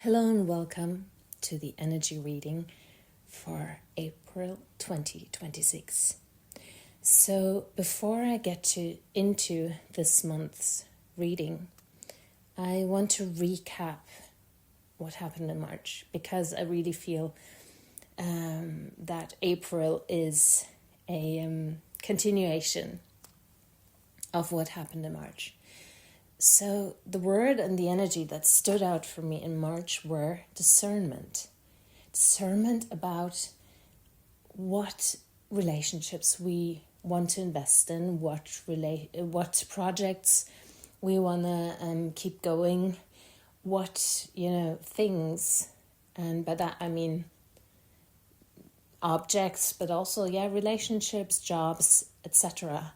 Hello and welcome to the energy reading for April 2026. So before I get into this month's reading, I want to recap what happened in March because I really feel that April is a continuation of what happened in March. So the word and the energy that stood out for me in March were discernment. Discernment about what relationships we want to invest in, what projects we want to keep going, what, things, and by that I mean objects, but also, relationships, jobs, etc.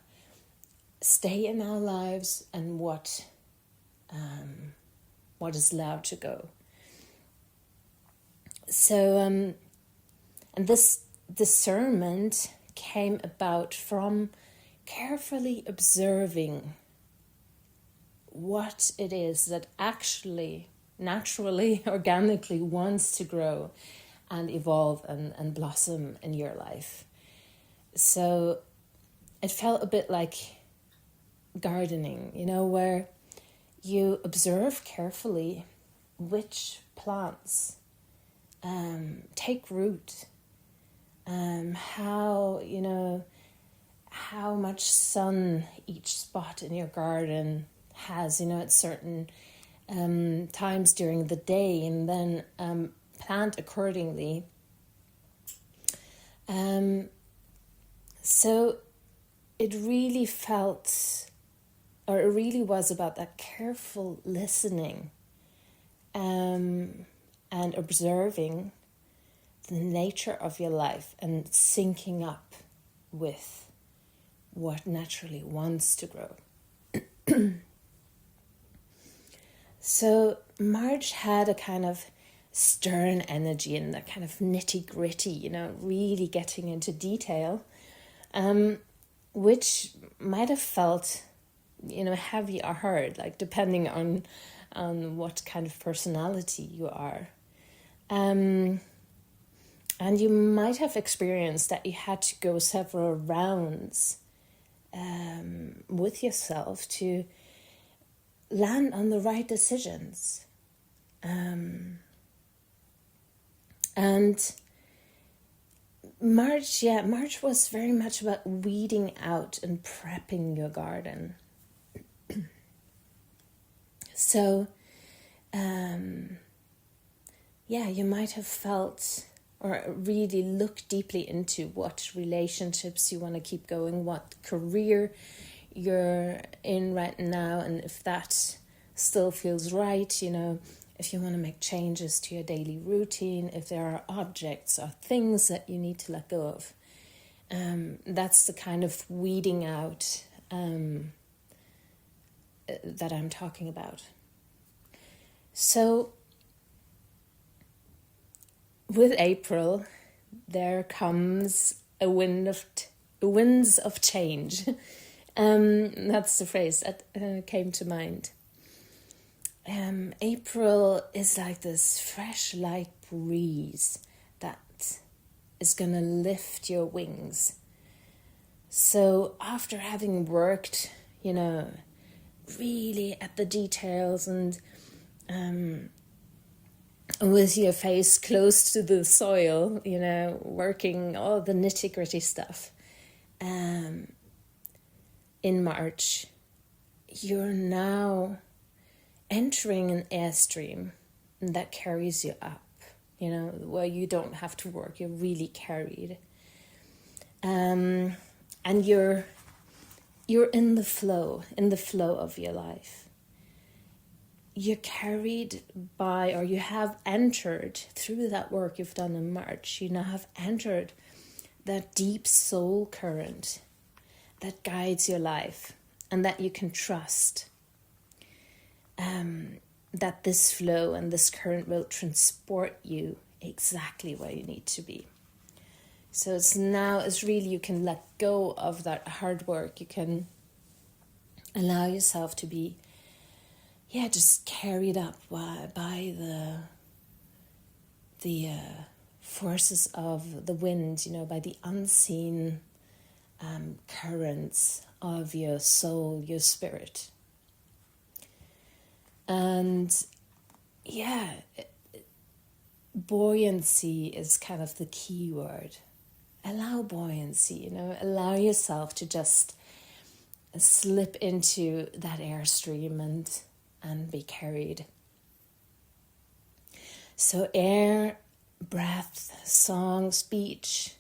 stay in our lives and what is allowed to go. So, and this discernment came about from carefully observing what it is that actually, naturally, organically wants to grow and evolve and blossom in your life. So it felt a bit like gardening, where you observe carefully which plants take root, how much sun each spot in your garden has, at certain times during the day, and then plant accordingly. So it really was about that careful listening and observing the nature of your life and syncing up with what naturally wants to grow. So March had a kind of stern energy and that kind of nitty gritty, really getting into detail, which might have felt heavy or hard, like depending on what kind of personality you are. And you might have experienced that you had to go several rounds with yourself to land on the right decisions. And March was very much about weeding out and prepping your garden. So, you might have felt or really looked deeply into what relationships you want to keep going, what career you're in right now, and if that still feels right, if you want to make changes to your daily routine, if there are objects or things that you need to let go of. That's the kind of weeding out that I'm talking about. So with April, there comes a winds of change. That's the phrase that came to mind. April is like this fresh, light breeze that is going to lift your wings. So after having worked, really at the details and with your face close to the soil, working all the nitty-gritty stuff, in March, you're now entering an airstream that carries you up, where you don't have to work, you're really carried. And you're in the flow of your life. You're carried by, or you have entered through that work you've done in March, you now have entered that deep soul current that guides your life and that you can trust. That this flow and this current will transport you exactly where you need to be. So it's really, you can let go of that hard work. You can allow yourself to be just carried up by the forces of the wind, by the unseen currents of your soul, your spirit. And buoyancy is kind of the key word. Allow buoyancy, allow yourself to just slip into that airstream and be carried. So air, breath, song, speech,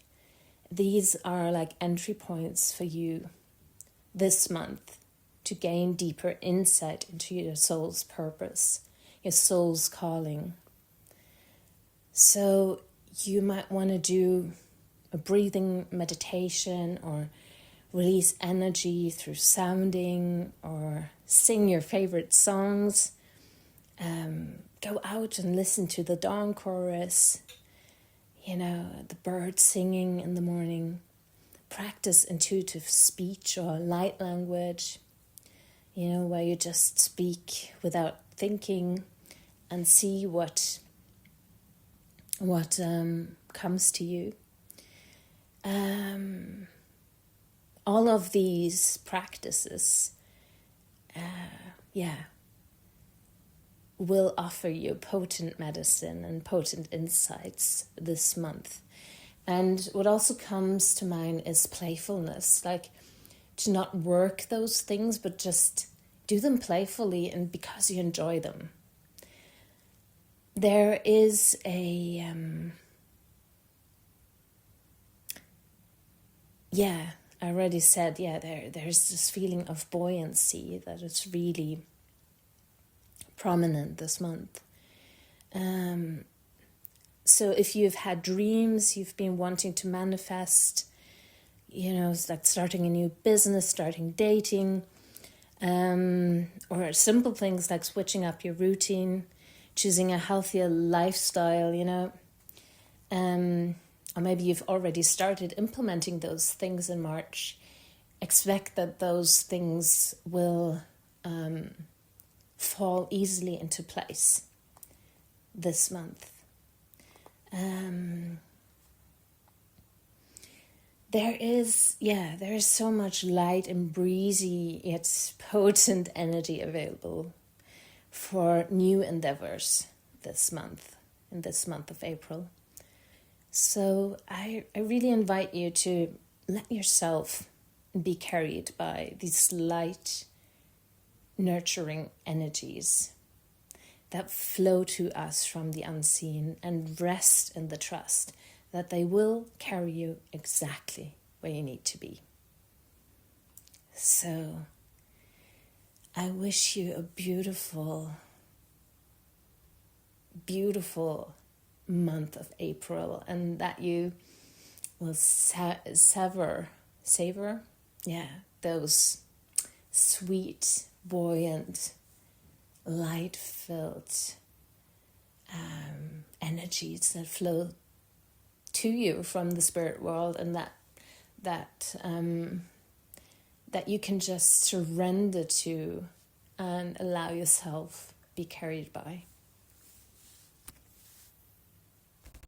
these are like entry points for you this month to gain deeper insight into your soul's purpose, your soul's calling. So you might want to do a breathing meditation or release energy through sounding or sing your favorite songs. Go out and listen to the dawn chorus, the birds singing in the morning. Practice intuitive speech or light language, where you just speak without thinking and see what comes to you. All of these practices, will offer you potent medicine and potent insights this month. And what also comes to mind is playfulness, like to not work those things, but just do them playfully and because you enjoy them. There is I already said, there's this feeling of buoyancy that is really prominent this month. So if you've had dreams you've been wanting to manifest, it's like starting a new business, starting dating, or simple things like switching up your routine, choosing a healthier lifestyle, or maybe you've already started implementing those things in March. Expect that those things will fall easily into place this month. There is so much light and breezy yet potent energy available for new endeavors this month, in this month of April. So I really invite you to let yourself be carried by these light, nurturing energies that flow to us from the unseen, and rest in the trust that they will carry you exactly where you need to be. So I wish you a beautiful, beautiful month of April, and that you will savor those sweet, buoyant, light-filled energies that flow to you from the spirit world, and that you can just surrender to and allow yourself be carried by.